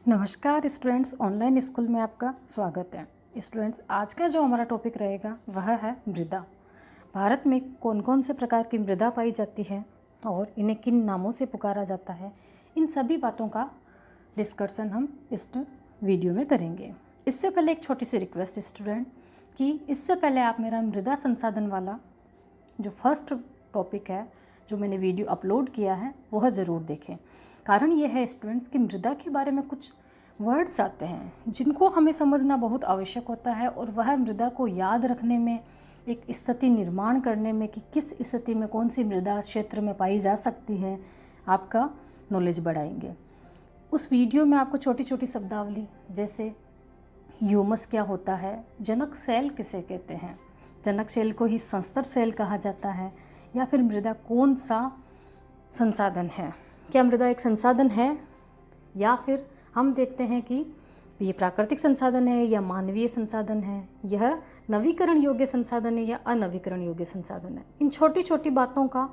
नमस्कार students, online school में आपका स्वागत है। स्टूडेंट्स, आज का जो हमारा टॉपिक रहेगा वह है मृदा। भारत में कौन कौन से प्रकार की मृदा पाई जाती है और इन्हें किन नामों से पुकारा जाता है, इन सभी बातों का डिस्कशन हम इस वीडियो में करेंगे। इससे पहले एक छोटी सी रिक्वेस्ट स्टूडेंट कि इससे पहले आप मेरा मृदा संसाधन वाला जो फर्स्ट टॉपिक है जो मैंने वीडियो अपलोड किया है वह ज़रूर देखें। कारण ये है स्टूडेंट्स कि मृदा के बारे में कुछ वर्ड्स आते हैं जिनको हमें समझना बहुत आवश्यक होता है और वह मृदा को याद रखने में, एक स्थिति निर्माण करने में कि किस स्थिति में कौन सी मृदा क्षेत्र में पाई जा सकती है, आपका नॉलेज बढ़ाएंगे। उस वीडियो में आपको छोटी छोटी शब्दावली जैसे ह्यूमस क्या होता है, जनक सेल किसे कहते हैं, जनक सेल को ही संस्तर सेल कहा जाता है, या फिर मृदा कौन सा संसाधन है, क्या मृदा एक संसाधन है या फिर हम देखते हैं कि ये प्राकृतिक संसाधन है या मानवीय संसाधन है, यह नवीकरण योग्य संसाधन है या अनवीकरण योग्य संसाधन है। इन छोटी छोटी बातों का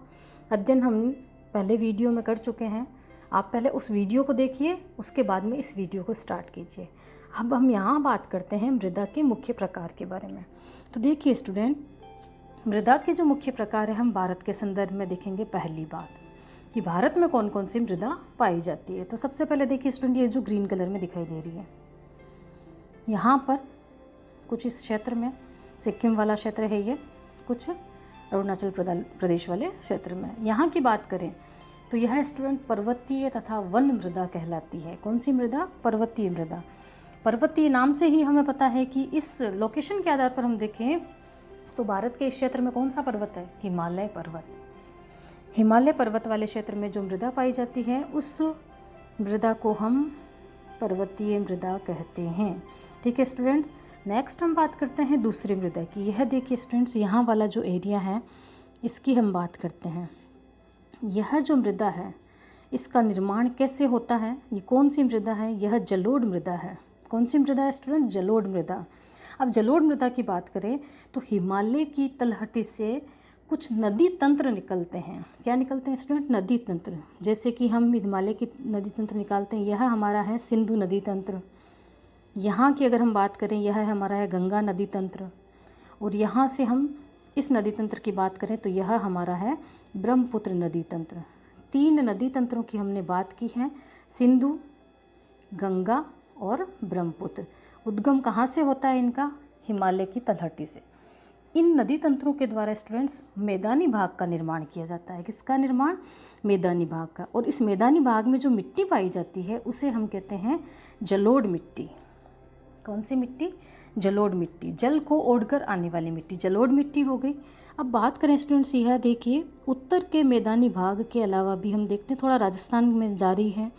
अध्ययन हम पहले वीडियो में कर चुके हैं। आप पहले उस वीडियो को देखिए, उसके बाद में इस वीडियो को स्टार्ट कीजिए। अब हम यहाँ बात करते हैं मृदा के मुख्य प्रकार के बारे में। तो देखिए स्टूडेंट, मृदा के जो मुख्य प्रकार है हम भारत के संदर्भ में देखेंगे। पहली बात कि भारत में कौन कौन सी मृदा पाई जाती है। तो सबसे पहले देखिए स्टूडेंट, ये जो ग्रीन कलर में दिखाई दे रही है, यहाँ पर कुछ इस क्षेत्र में सिक्किम वाला क्षेत्र है, ये कुछ अरुणाचल प्रदेश वाले क्षेत्र में। यहाँ की बात करें तो यह स्टूडेंट पर्वतीय तथा वन मृदा कहलाती है। कौन सी मृदा? पर्वतीय मृदा। पर्वतीय नाम से ही हमें पता है कि इस लोकेशन के आधार पर हम देखें तो भारत के इस क्षेत्र में कौन सा पर्वत है? हिमालय पर्वत। हिमालय पर्वत वाले क्षेत्र में जो मृदा पाई जाती है उस मृदा को हम पर्वतीय मृदा कहते हैं। ठीक है स्टूडेंट्स, नेक्स्ट हम बात करते हैं दूसरी मृदा की। यह देखिए स्टूडेंट्स, यहाँ वाला जो एरिया है इसकी हम बात करते हैं। यह जो मृदा है इसका निर्माण कैसे होता है, ये कौन सी मृदा है? यह जलोढ़ मृदा है। कौन सी मृदा है स्टूडेंट? जलोढ़ मृदा। अब जलोढ़ मृदा की बात करें तो हिमालय की तलहटी से कुछ नदी तंत्र निकलते हैं। क्या निकलते हैं स्टूडेंट? नदी तंत्र। जैसे कि हम हिमालय की नदी तंत्र निकालते हैं, यह हमारा है सिंधु नदी तंत्र। यहाँ की अगर हम बात करें, यह हमारा है गंगा नदी तंत्र। और यहाँ से हम इस नदी तंत्र की बात करें तो यह हमारा है ब्रह्मपुत्र नदी तंत्र। 3 नदी तंत्रों की हमने बात की है, सिंधु, गंगा और ब्रह्मपुत्र। उद्गम कहाँ से होता है इनका? हिमालय की तलहटी से। इन नदी तंत्रों के द्वारा स्टूडेंट्स मैदानी भाग का निर्माण किया जाता है। किसका निर्माण? मैदानी भाग का। और इस मैदानी भाग में जो मिट्टी पाई जाती है उसे हम कहते हैं जलोढ़ मिट्टी। कौन सी मिट्टी? जलोढ़ मिट्टी। जल को ओढ़कर आने वाली मिट्टी जलोढ़ मिट्टी हो गई। अब बात करें स्टूडेंट्स, यह देखिए उत्तर के मैदानी भाग के अलावा भी हम देखते हैं थोड़ा राजस्थान में जारी है।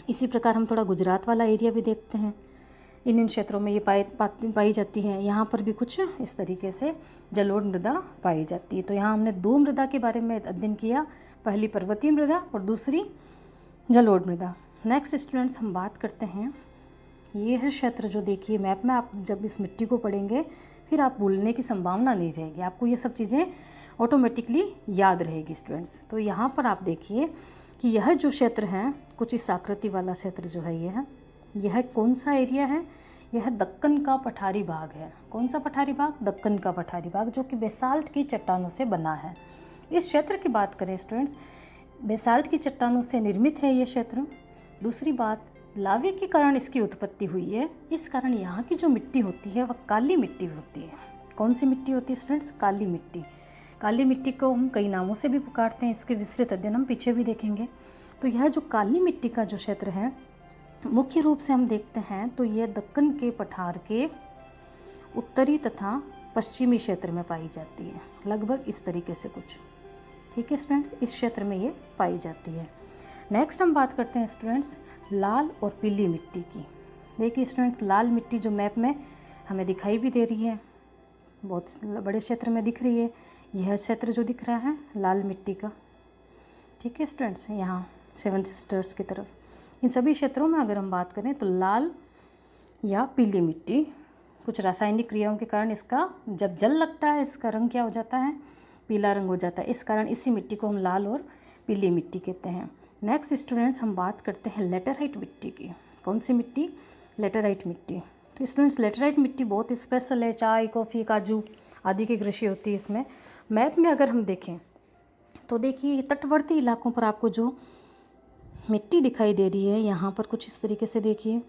इसी प्रकार हम थोड़ा गुजरात वाला एरिया भी देखते हैं। इन क्षेत्रों में ये पाई जाती है। यहाँ पर भी कुछ इस तरीके से जलोढ़ मृदा पाई जाती है। तो यहाँ हमने 2 मृदा के बारे में अध्ययन किया, पहली पर्वतीय मृदा और दूसरी जलोढ़ मृदा। नेक्स्ट स्टूडेंट्स हम बात करते हैं, ये है क्षेत्र जो देखिए मैप में, आप जब इस मिट्टी को पढ़ेंगे फिर आप भूलने की संभावना नहीं रहेगी, आपको ये सब चीज़ें ऑटोमेटिकली याद रहेगी स्टूडेंट्स। तो यहाँ पर आप देखिए कि यह जो क्षेत्र है कुछ इस आकृति वाला क्षेत्र जो है यह कौन सा एरिया है? यह दक्कन का पठारी भाग है। कौन सा पठारी भाग? दक्कन का पठारी भाग, जो कि बेसाल्ट की चट्टानों से बना है। इस क्षेत्र की बात करें स्टूडेंट्स, बेसाल्ट की चट्टानों से निर्मित है ये क्षेत्र। दूसरी बात, लावे के कारण इसकी उत्पत्ति हुई है। इस कारण यहाँ की जो मिट्टी होती है वह काली मिट्टी होती है। कौन सी मिट्टी होती है स्टूडेंट्स? काली मिट्टी। काली मिट्टी को हम कई नामों से भी पुकारते हैं, इसके विस्तृत अध्ययन हम पीछे भी देखेंगे। तो यह जो काली मिट्टी का जो क्षेत्र है मुख्य रूप से हम देखते हैं तो यह दक्कन के पठार के उत्तरी तथा पश्चिमी क्षेत्र में पाई जाती है, लगभग इस तरीके से कुछ। ठीक है स्टूडेंट्स, इस क्षेत्र में ये पाई जाती है। नेक्स्ट हम बात करते हैं स्टूडेंट्स लाल और पीली मिट्टी की। देखिए स्टूडेंट्स, लाल मिट्टी जो मैप में हमें दिखाई भी दे रही है, बहुत बड़े क्षेत्र में दिख रही है। यह क्षेत्र जो दिख रहा है लाल मिट्टी का। ठीक है स्टूडेंट्स, यहाँ 7 सिस्टर्स की तरफ, इन सभी क्षेत्रों में अगर हम बात करें तो लाल या पीली मिट्टी, कुछ रासायनिक क्रियाओं के कारण इसका जब जल लगता है इसका रंग क्या हो जाता है? पीला रंग हो जाता है। इस कारण इसी मिट्टी को हम लाल और पीली मिट्टी कहते हैं। नेक्स्ट स्टूडेंट्स हम बात करते हैं लेटराइट मिट्टी की। कौन सी मिट्टी? लेटेराइट मिट्टी। तो स्टूडेंट्स लेटेराइट मिट्टी बहुत स्पेशल है, चाय, कॉफ़ी, काजू आदि की कृषि होती है इसमें। मैप में अगर हम देखें तो देखिए तटवर्ती इलाकों पर आपको जो मिट्टी दिखाई दे रही है यहाँ पर कुछ इस तरीके से देखिए,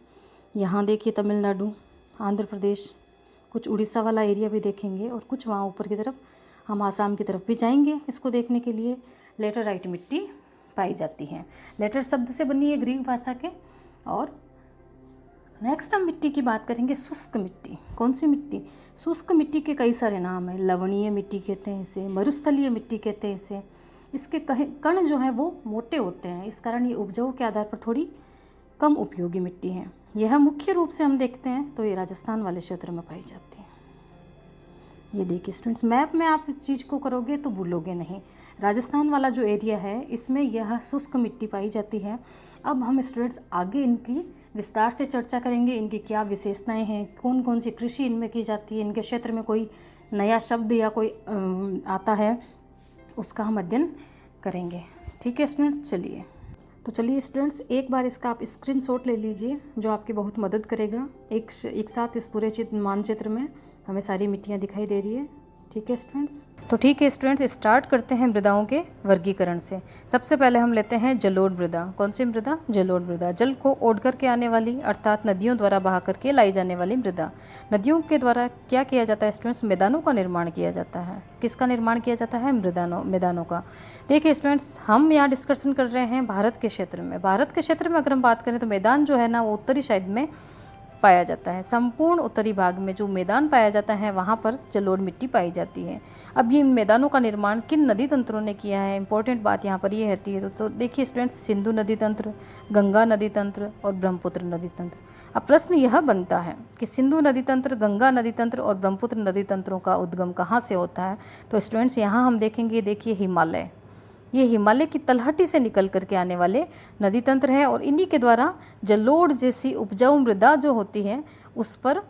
यहाँ देखिए तमिलनाडु, आंध्र प्रदेश, कुछ उड़ीसा वाला एरिया भी देखेंगे और कुछ वहाँ ऊपर की तरफ हम आसाम की तरफ भी जाएंगे इसको देखने के लिए। लेटेराइट मिट्टी पाई जाती है। लेटर शब्द से बनी है ग्रीक भाषा के। और नेक्स्ट हम मिट्टी की बात करेंगे, शुष्क मिट्टी। कौन सी मिट्टी? शुष्क मिट्टी के कई सारे नाम हैं। लवणीय मिट्टी कहते हैं इसे, मरुस्थलीय मिट्टी कहते हैं इसे। इसके कण जो है वो मोटे होते हैं, इस कारण ये उपजाऊ के आधार पर थोड़ी कम उपयोगी मिट्टी है। यह मुख्य रूप से हम देखते हैं तो ये राजस्थान वाले क्षेत्र में पाई जाती है। ये देखिए स्टूडेंट्स, मैप में आप इस चीज़ को करोगे तो भूलोगे नहीं। राजस्थान वाला जो एरिया है इसमें यह शुष्क मिट्टी पाई जाती है। अब हम स्टूडेंट्स आगे इनकी विस्तार से चर्चा करेंगे, इनकी क्या विशेषताएं हैं, कौन कौन सी कृषि इनमें की जाती है, इनके क्षेत्र में कोई नया शब्द या कोई आता है उसका हम अध्ययन करेंगे। ठीक है स्टूडेंट्स, चलिए। तो चलिए स्टूडेंट्स, एक बार इसका आप स्क्रीनशॉट ले लीजिए जो आपकी बहुत मदद करेगा। एक साथ इस पूरे मानचित्र में हमें सारी मिट्टियाँ दिखाई दे रही है। ठीक है स्टूडेंट्स, तो ठीक है स्टूडेंट्स, स्टार्ट करते हैं मृदाओं के वर्गीकरण से। सबसे पहले हम लेते हैं जलोढ़ मृदा। कौन सी मृदा? जलोढ़ मृदा। जल को ओढ़ करके आने वाली अर्थात नदियों द्वारा बहा करके लाई जाने वाली मृदा। नदियों के द्वारा क्या किया जाता है स्टूडेंट्स? मैदानों का निर्माण किया जाता है। किसका निर्माण किया जाता है? मैदानों का। देखिए स्टूडेंट्स, हम यहाँ डिस्कशन कर रहे हैं भारत के क्षेत्र में। भारत के क्षेत्र में अगर हम बात करें तो मैदान जो है ना वो उत्तरी साइड में पाया जाता है। संपूर्ण उत्तरी भाग में जो मैदान पाया जाता है वहाँ पर जलोढ़ मिट्टी पाई जाती है। अब ये मैदानों का निर्माण किन नदी तंत्रों ने किया है, इंपॉर्टेंट बात यहाँ पर ये रहती है। तो देखिए स्टूडेंट्स, सिंधु नदी तंत्र, गंगा नदी तंत्र और ब्रह्मपुत्र नदी तंत्र। अब प्रश्न यह बनता है कि सिंधु नदी तंत्र, गंगा नदी तंत्र और ब्रह्मपुत्र नदी तंत्रों का उद्गम कहाँ से होता है? तो स्टूडेंट्स यहाँ हम देखेंगे, देखिए हिमालय, ये हिमालय की तलहटी से निकल करके आने वाले नदी तंत्र हैं और इन्हीं के द्वारा जलोढ़ जैसी उपजाऊ मृदा जो होती है उस पर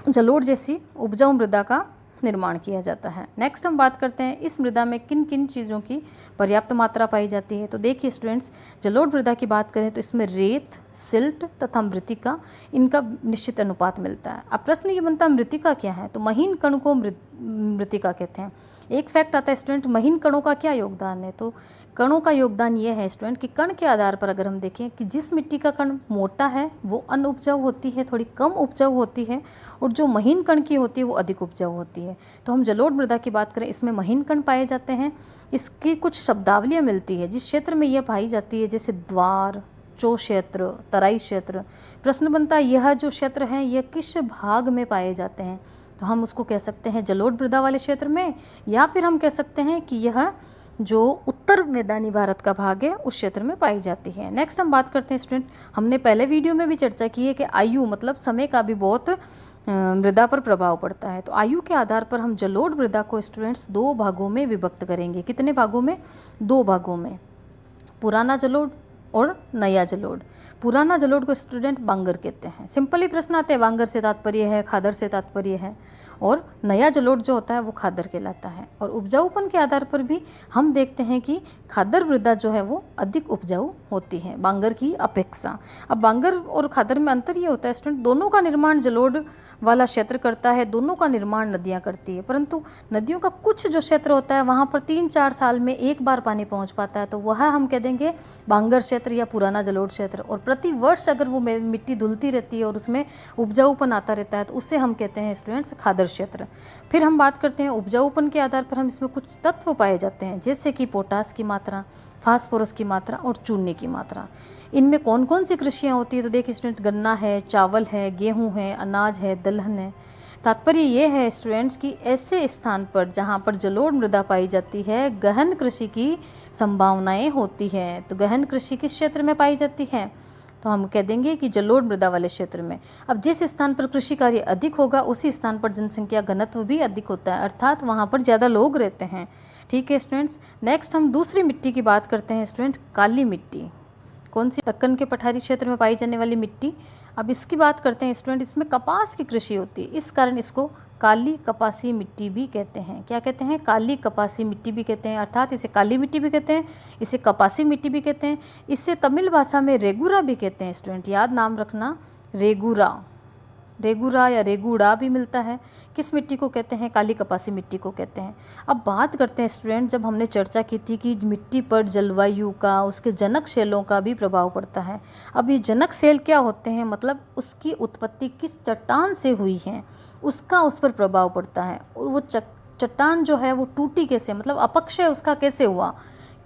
जलोढ़ जैसी उपजाऊ मृदा का निर्माण किया जाता है। नेक्स्ट हम बात करते हैं इस मृदा में किन किन चीज़ों की पर्याप्त मात्रा पाई जाती है। तो देखिए स्टूडेंट्स, जलोढ़ मृदा की बात करें तो इसमें रेत, सिल्ट तथा मृतिका, इनका निश्चित अनुपात मिलता है। अब प्रश्न ये बनता है मृतिका क्या है? तो महीन कण को मृतिका कहते हैं। एक फैक्ट आता है स्टूडेंट, महीन कणों का क्या योगदान है? तो कणों का योगदान ये है स्टूडेंट कि कण के आधार पर अगर हम देखें कि जिस मिट्टी का कण मोटा है वो अनउपजाऊ होती है, थोड़ी कम उपजाऊ होती है, और जो महीन कण की होती है वो अधिक उपजाऊ होती है। तो हम जलोढ़ मृदा की बात करें, इसमें महीन कण पाए जाते हैं। इसकी कुछ शब्दावलियाँ मिलती है जिस क्षेत्र में यह पाई जाती है, जैसे द्वार, चो क्षेत्र, तराई क्षेत्र। प्रश्न बनता है यह जो क्षेत्र है यह किस भाग में पाए जाते हैं? तो हम उसको कह सकते हैं जलोढ़ मृदा वाले क्षेत्र में, या फिर हम कह सकते हैं कि यह जो उत्तर मैदानी भारत का भाग है उस क्षेत्र में पाई जाती है। नेक्स्ट हम बात करते हैं स्टूडेंट, हमने पहले वीडियो में भी चर्चा की है कि आयु मतलब समय का भी बहुत मृदा पर प्रभाव पड़ता है। तो आयु के आधार पर हम जलोढ़ मृदा को स्टूडेंट्स दो भागों में विभक्त करेंगे। कितने भागों में? दो भागों में, पुराना जलोढ़ और नया जलोढ़। पुराना जलोढ़ को स्टूडेंट बांगर कहते हैं। सिंपली प्रश्न आते हैं, बांगर से तात्पर्य है, खादर से तात्पर्य है, और नया जलोढ़ जो होता है वो खादर कहलाता है। और उपजाऊपन के आधार पर भी हम देखते हैं कि खादर मृदा जो है वो अधिक उपजाऊ होती है बांगर की अपेक्षा। अब बांगर और खादर में अंतर ये होता है स्टूडेंट, दोनों का निर्माण जलोढ़ वाला क्षेत्र करता है, दोनों का निर्माण नदियाँ करती है, परंतु नदियों का कुछ जो क्षेत्र होता है वहाँ पर 3-4 साल में एक बार पानी पहुँच पाता है, तो वह हम कह देंगे बांगर क्षेत्र या पुराना जलोढ़ क्षेत्र। और प्रति वर्ष अगर वो मिट्टी धुलती रहती है और उसमें उपजाऊपन आता रहता है तो उसे हम कहते हैं स्टूडेंट्स खादर क्षेत्र। फिर हम बात करते हैं उपजाऊपन के आधार पर हम इसमें कुछ तत्व पाए जाते हैं, जैसे कि पोटास की मात्रा, फास्फोरस की मात्रा और चूने की मात्रा। इनमें कौन कौन सी कृषियाँ होती है? तो देखिए स्टूडेंट, गन्ना है, चावल है, गेहूँ है, अनाज है, दलहन है। तात्पर्य ये है स्टूडेंट्स कि ऐसे स्थान पर जहाँ पर जलोढ़ मृदा पाई जाती है गहन कृषि की संभावनाएं होती हैं। तो गहन कृषि किस क्षेत्र में पाई जाती है? तो हम कह देंगे कि जलोढ़ मृदा वाले क्षेत्र में। अब जिस स्थान पर कृषि कार्य अधिक होगा उसी स्थान पर जनसंख्या घनत्व भी अधिक होता है, अर्थात वहाँ पर ज़्यादा लोग रहते हैं। ठीक है स्टूडेंट्स, नेक्स्ट हम दूसरी मिट्टी की बात करते हैं स्टूडेंट, काली मिट्टी। कौन सी? दक्कन के पठारी क्षेत्र में पाई जाने वाली मिट्टी। अब इसकी बात करते हैं स्टूडेंट, इसमें कपास की कृषि होती है, इस कारण इसको काली कपासी मिट्टी भी कहते हैं। क्या कहते हैं? काली कपासी मिट्टी भी कहते हैं, अर्थात इसे काली मिट्टी भी कहते हैं, इसे कपासी मिट्टी भी कहते हैं। इसे तमिल भाषा में रेगुरा भी कहते हैं स्टूडेंट, याद नाम रखना, रेगुरा, रेगुरा या रेगुड़ा भी मिलता है। किस मिट्टी को कहते हैं? काली कपासी मिट्टी को कहते हैं। अब बात करते हैं स्टूडेंट, जब हमने चर्चा की थी कि मिट्टी पर जलवायु का, उसके जनक शैलों का भी प्रभाव पड़ता है। अब ये जनक शैल क्या होते हैं? मतलब उसकी उत्पत्ति किस चट्टान से हुई है उसका उस पर प्रभाव पड़ता है। और वो चट्टान जो है वो टूटी कैसे, मतलब अपक्षय उसका कैसे हुआ,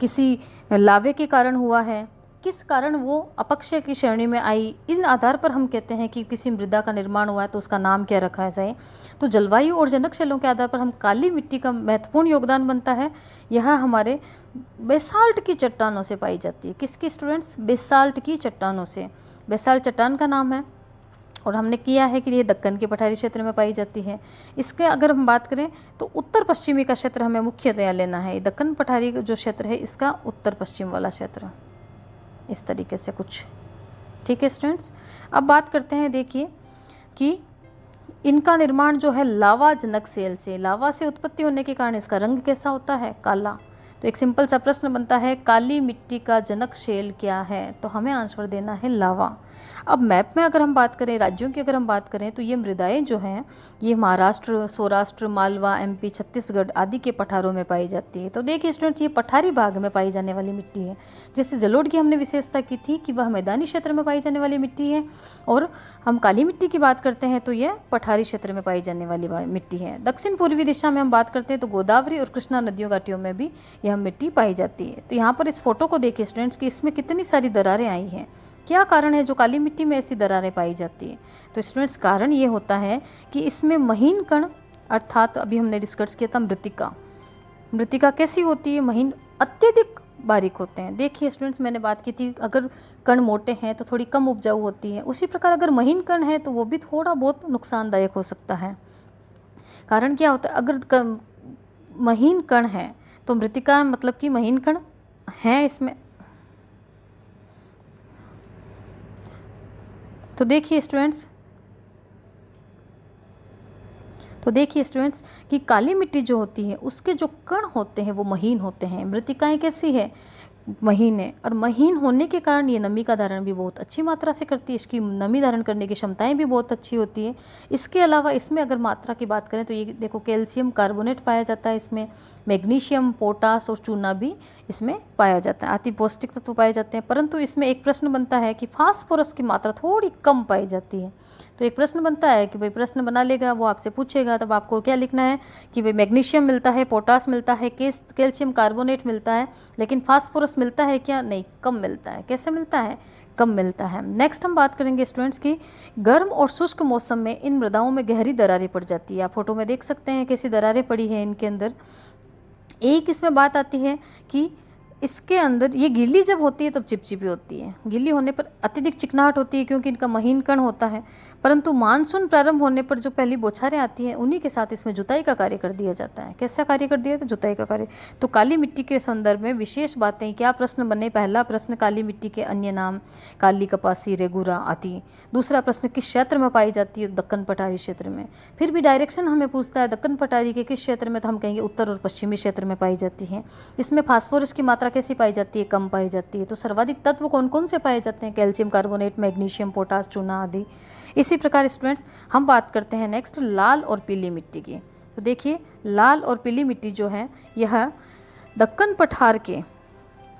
किसी लावे के कारण हुआ है, किस कारण वो अपक्षय की श्रेणी में आई, इन आधार पर हम कहते हैं कि किसी मृदा का निर्माण हुआ है तो उसका नाम क्या रखा जाए। तो जलवायु और जनक शैलों के आधार पर हम काली मिट्टी का महत्वपूर्ण योगदान बनता है। यह हमारे बेसाल्ट की चट्टानों से पाई जाती है। किसकी स्टूडेंट्स? बेसाल्ट की चट्टानों से। बेसाल्ट चट्टान का नाम है और हमने किया है कि ये दक्कन के पठारी क्षेत्र में पाई जाती है। इसके अगर हम बात करें तो उत्तर पश्चिमी का क्षेत्र हमें मुख्यतया लेना है। दक्कन पठारी जो क्षेत्र है इसका उत्तर पश्चिम वाला क्षेत्र, इस तरीके से कुछ, ठीक है स्टूडेंट्स। अब बात करते हैं, देखिए कि इनका निर्माण जो है लावा जनक शैल से, लावा से उत्पत्ति होने के कारण इसका रंग कैसा होता है? काला। तो एक सिंपल सा प्रश्न बनता है, काली मिट्टी का जनक शैल क्या है? तो हमें आंसर देना है लावा। अब मैप में अगर हम बात करें, राज्यों की अगर हम बात करें, तो ये मृदाएं जो हैं ये महाराष्ट्र, सौराष्ट्र, मालवा, एमपी, छत्तीसगढ़ आदि के पठारों में पाई जाती है। तो देखिए स्टूडेंट्स, ये पठारी भाग में पाई जाने वाली मिट्टी है। जैसे जलोढ़ की हमने विशेषता की थी कि वह मैदानी क्षेत्र में पाई जाने वाली मिट्टी है, और हम काली मिट्टी की बात करते हैं तो यह पठारी क्षेत्र में पाई जाने वाली मिट्टी है। दक्षिण पूर्वी दिशा में हम बात करते हैं तो गोदावरी और कृष्णा नदियों घाटियों में भी यह मिट्टी पाई जाती है। तो यहाँ पर इस फोटो को देखिए स्टूडेंट्स कि इसमें कितनी सारी दरारें आई हैं। क्या कारण है जो काली मिट्टी में ऐसी दरारें पाई जाती है? तो स्टूडेंट्स कारण ये होता है कि इसमें महीन कण, अर्थात अभी हमने डिस्कस किया था मृतिका। मृतिका कैसी होती है? महीन, अत्यधिक बारीक होते हैं। देखिए स्टूडेंट्स, मैंने बात की थी अगर कण मोटे हैं तो थोड़ी कम उपजाऊ होती है, उसी प्रकार अगर महीन कण है तो वो भी थोड़ा बहुत नुकसानदायक हो सकता है। कारण क्या होता है? अगर महीन कण है तो मृतिका मतलब कि महीन कण हैं इसमें। तो देखिए स्टूडेंट्स कि काली मिट्टी जो होती है उसके जो कण होते हैं वो महीन होते हैं। मृतिकाएं कैसी है? महीन है, और महीन होने के कारण ये नमी का धारण भी बहुत अच्छी मात्रा से करती है। इसकी नमी धारण करने की क्षमताएं भी बहुत अच्छी होती है। इसके अलावा इसमें अगर मात्रा की बात करें तो ये देखो कैल्शियम कार्बोनेट पाया जाता है इसमें, मैग्नीशियम, पोटास और चूना भी इसमें पाया जाता है, अति पौष्टिक तत्व पाए जाते हैं। परंतु इसमें एक प्रश्न बनता है कि फास्फोरस की मात्रा थोड़ी कम पाई जाती है। तो एक प्रश्न बनता है कि भाई, प्रश्न बना लेगा वो आपसे पूछेगा, तब आपको क्या लिखना है कि भाई मैग्नीशियम मिलता है, पोटास मिलता है, कैल्शियम कार्बोनेट मिलता है, लेकिन फास्फोरस मिलता है क्या? नहीं, कम मिलता है। कैसे मिलता है? कम मिलता है। नेक्स्ट हम बात करेंगे स्टूडेंट्स की गर्म और शुष्क मौसम में इन मृदाओं में गहरी दरारें पड़ जाती है। आप फोटो में देख सकते हैं कैसी दरारें पड़ी हैं इनके अंदर। एक इसमें बात आती है कि इसके अंदर ये गीली जब होती है तब चिपचिपी होती है, गीली होने पर अत्यधिक चिकनाहट होती है क्योंकि इनका महीन कण होता है। परंतु मानसून प्रारंभ होने पर जो पहली बौछारें आती हैं उन्हीं के साथ इसमें जुताई का कार्य कर दिया जाता है। कैसा कार्य कर दिया? तो जुताई का कार्य। तो काली मिट्टी के संदर्भ में विशेष बातें, क्या प्रश्न बने? पहला प्रश्न, काली मिट्टी के अन्य नाम, काली कपासी, रेगुरा आदि। दूसरा प्रश्न, किस क्षेत्र में पाई जाती है? दक्कन पठारी क्षेत्र में। फिर भी डायरेक्शन हमें पूछता है दक्कन पठारी के किस क्षेत्र में, तो हम कहेंगे उत्तर और पश्चिमी क्षेत्र में पाई जाती है। इसमें फास्फोरस की मात्रा कैसी पाई जाती है? कम पाई जाती है। तो सर्वाधिक तत्व कौन कौन से पाए जाते हैं? कैल्शियम कार्बोनेट, मैग्नीशियम, पोटास, चूना आदि। इसी प्रकार स्टूडेंट्स हम बात करते हैं नेक्स्ट लाल और पीली मिट्टी की। तो देखिए लाल और पीली मिट्टी जो है यह दक्कन पठार के,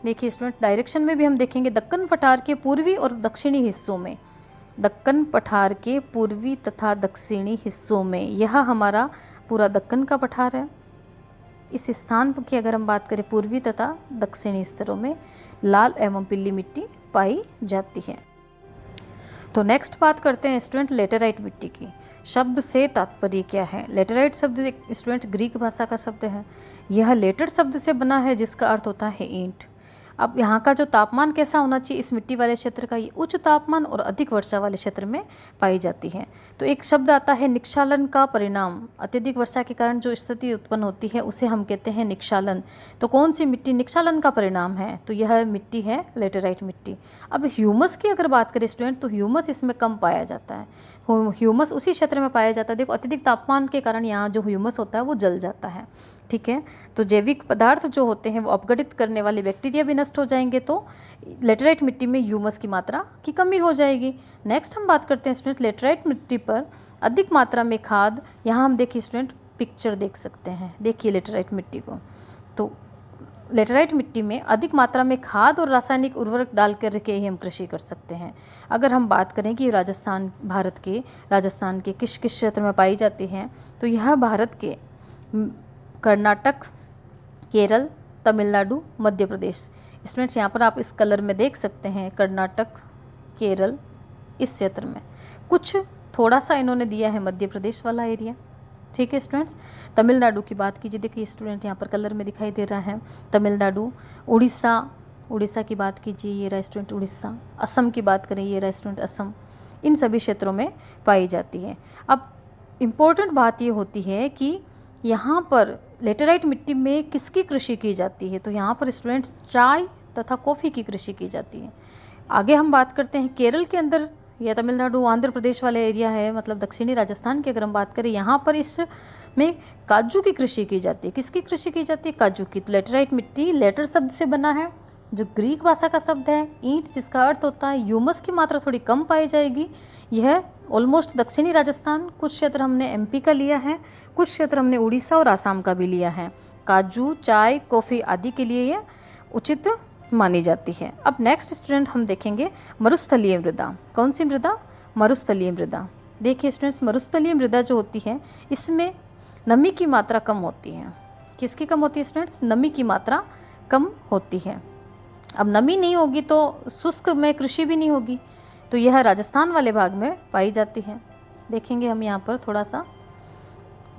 देखिए स्टूडेंट डायरेक्शन में भी हम देखेंगे दक्कन पठार के पूर्वी और दक्षिणी हिस्सों में, दक्कन पठार के पूर्वी तथा दक्षिणी हिस्सों में यह हमारा पूरा दक्कन का पठार है। इस स्थान की अगर हम बात करें पूर्वी तथा दक्षिणी स्तरों में लाल एवं पीली मिट्टी पाई जाती है। तो नेक्स्ट बात करते हैं स्टूडेंट लेटेराइट मिट्टी की। शब्द से तात्पर्य क्या है? लेटेराइट शब्द स्टूडेंट ग्रीक भाषा का शब्द है। यह लेटर शब्द से बना है जिसका अर्थ होता है ईंट। अब यहाँ का जो तापमान कैसा होना चाहिए इस मिट्टी वाले क्षेत्र का, ये उच्च तापमान और अधिक वर्षा वाले क्षेत्र में पाई जाती है। तो एक शब्द आता है निक्षालन का परिणाम, अत्यधिक वर्षा के कारण जो स्थिति उत्पन्न होती है उसे हम कहते हैं निक्षालन। तो कौन सी मिट्टी निक्षालन का परिणाम है, तो यह मिट्टी है लेटेराइट मिट्टी। अब ह्यूमस की अगर बात करें स्टूडेंट, तो ह्यूमस इसमें कम पाया जाता है, ह्यूमस उसी क्षेत्र में पाया जाता है। देखो अत्यधिक तापमान के कारण यहाँ जो ह्यूमस होता है वो जल जाता है, ठीक है। तो जैविक पदार्थ जो होते हैं वो अपघटित करने वाले बैक्टीरिया भी नष्ट हो जाएंगे, तो लेटेराइट मिट्टी में ह्यूमस की मात्रा की कमी हो जाएगी। नेक्स्ट हम बात करते हैं स्टूडेंट लेटेराइट मिट्टी पर अधिक मात्रा में खाद। यहाँ हम देखिए स्टूडेंट पिक्चर देख सकते हैं, देखिए लेटेराइट मिट्टी को। तो लेटेराइट मिट्टी में अधिक मात्रा में खाद और रासायनिक उर्वरक डाल करके ही हम कृषि कर सकते हैं। अगर हम बात करें कि राजस्थान, भारत के राजस्थान के किस किस क्षेत्र में पाई जाती हैं, तो यह भारत के कर्नाटक, केरल, तमिलनाडु, मध्य प्रदेश। स्टूडेंट्स यहाँ पर आप इस कलर में देख सकते हैं कर्नाटक, केरल, इस क्षेत्र में कुछ थोड़ा सा इन्होंने दिया है मध्य प्रदेश वाला एरिया, ठीक है स्टूडेंट्स। तमिलनाडु की बात कीजिए, देखिए स्टूडेंट यहाँ पर कलर में दिखाई दे रहा है तमिलनाडु। उड़ीसा की बात कीजिए, ये रहा स्टूडेंट उड़ीसा। असम की बात करें, ये रहा स्टूडेंट असम। इन सभी क्षेत्रों में पाई जाती है। अब इम्पोर्टेंट बात ये होती है कि यहाँ पर लेटेराइट मिट्टी में किसकी कृषि की जाती है, तो यहाँ पर स्टूडेंट्स चाय तथा कॉफ़ी की कृषि की जाती है। आगे हम बात करते हैं केरल के अंदर या तमिलनाडु आंध्र प्रदेश वाले एरिया है, मतलब दक्षिणी राजस्थान की अगर हम बात करें, यहाँ पर इसमें काजू की कृषि की जाती है। किसकी कृषि की जाती है, काजू की। तो लेटेराइट मिट्टी लेटर शब्द से बना है, जो ग्रीक भाषा का शब्द है, ईंट, जिसका अर्थ होता है ह्यूमस की मात्रा थोड़ी कम पाई जाएगी। यह ऑलमोस्ट दक्षिणी राजस्थान, कुछ क्षेत्र हमने एमपी का लिया है, कुछ क्षेत्र हमने उड़ीसा और आसाम का भी लिया है। काजू, चाय, कॉफ़ी आदि के लिए यह उचित मानी जाती है। अब नेक्स्ट स्टूडेंट हम देखेंगे मरुस्थलीय मृदा। कौन सी मृदा, मरुस्थलीय मृदा। देखिए स्टूडेंट्स मरुस्थलीय मृदा जो होती है इसमें नमी की मात्रा कम होती है। किसकी कम होती है स्टूडेंट्स, नमी की मात्रा कम होती है। अब नमी नहीं होगी तो शुष्क में कृषि भी नहीं होगी, तो यह राजस्थान वाले भाग में पाई जाती है। देखेंगे हम यहाँ पर थोड़ा सा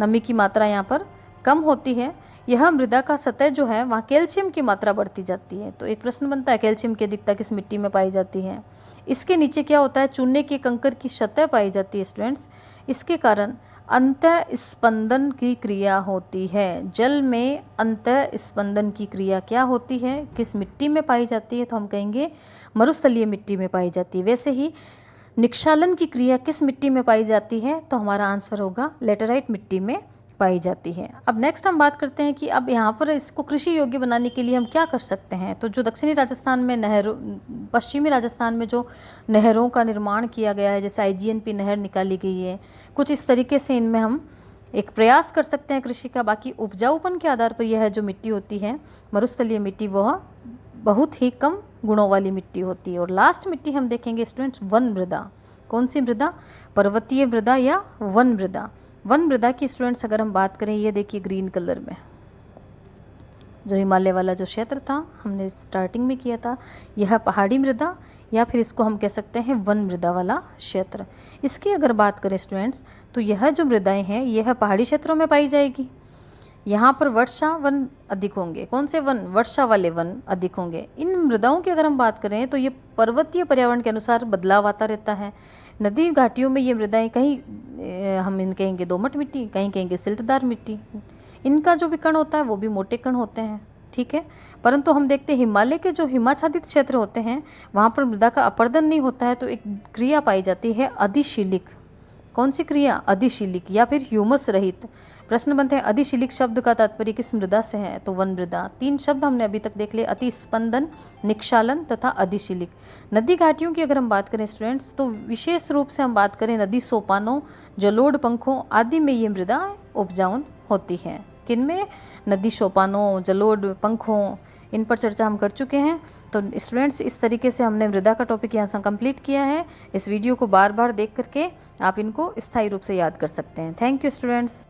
नमी की मात्रा यहाँ पर कम होती है। यह मृदा का सतह जो है वहाँ कैल्शियम की मात्रा बढ़ती जाती है। तो एक प्रश्न बनता है कैल्शियम की अधिकता किस मिट्टी में पाई जाती है। इसके नीचे क्या होता है, चूने के कंकर की सतह पाई जाती है स्टूडेंट्स। इसके कारण अंतः स्पंदन की क्रिया होती है। जल में अंतः स्पंदन की क्रिया क्या होती है, किस मिट्टी में पाई जाती है, तो हम कहेंगे मरुस्थलीय मिट्टी में पाई जाती है। वैसे ही निक्षालन की क्रिया किस मिट्टी में पाई जाती है, तो हमारा आंसर होगा लेटेराइट मिट्टी में पाई जाती है। अब नेक्स्ट हम बात करते हैं कि अब यहाँ पर इसको कृषि योग्य बनाने के लिए हम क्या कर सकते हैं। तो जो दक्षिणी राजस्थान में पश्चिमी राजस्थान में जो नहरों का निर्माण किया गया है, जैसे IGNP नहर निकाली गई है, कुछ इस तरीके से इनमें हम एक प्रयास कर सकते हैं कृषि का। बाकी उपजाऊपन के आधार पर यह जो मिट्टी होती है मरुस्थलीय मिट्टी, वह बहुत ही कम गुणों वाली मिट्टी होती है। और लास्ट मिट्टी हम देखेंगे स्टूडेंट्स वन मृदा। कौन सी मृदा, पर्वतीय मृदा या वन मृदा। वन मृदा की स्टूडेंट्स अगर हम बात करें, ये देखिए ग्रीन कलर में जो हिमालय वाला जो क्षेत्र था हमने स्टार्टिंग में किया था, यह पहाड़ी मृदा या फिर इसको हम कह सकते हैं वन मृदा वाला क्षेत्र। इसकी अगर बात करें स्टूडेंट्स, तो यह जो मृदाएं हैं यह पहाड़ी क्षेत्रों में पाई जाएगी। यहाँ पर वर्षा वन अधिक होंगे। कौन से वन, वर्षा वाले वन अधिक होंगे। इन मृदाओं की अगर हम बात करें तो ये पर्वतीय पर्यावरण के अनुसार बदलाव आता रहता है। नदी घाटियों में ये मृदाएं कहीं हम इन कहेंगे दोमट मिट्टी, कहीं कहेंगे सिल्टदार मिट्टी। इनका जो भी कण होता है वो भी मोटे कण होते हैं, ठीक है। परंतु हम देखते हैं हिमालय के जो हिमाच्छादित क्षेत्र होते हैं वहाँ पर मृदा का अपरदन नहीं होता है, तो एक क्रिया पाई जाती है अधिशीलिक। कौन सी क्रिया, अधिशीलिक या फिर ह्यूमस रहित। प्रश्न बनते हैं अधिशीलिक शब्द का तात्पर्य किस मृदा से है, तो वन मृदा। 3 शब्द हमने अभी तक देख लिए, अति स्पंदन, निक्षालन तथा अधिशीलिक। नदी घाटियों की अगर हम बात करें स्टूडेंट्स, तो विशेष रूप से हम बात करें नदी सोपानों, जलोढ़ पंखों आदि में ये मृदा उपजाऊ होती है। किनमें, नदी सोपानों, जलोढ़ पंखों, इन पर चर्चा हम कर चुके हैं। तो स्टूडेंट्स इस तरीके से हमने मृदा का टॉपिक यहाँ से कंप्लीट किया है। इस वीडियो को बार बार देख करके आप इनको स्थायी रूप से याद कर सकते हैं। Thank you students.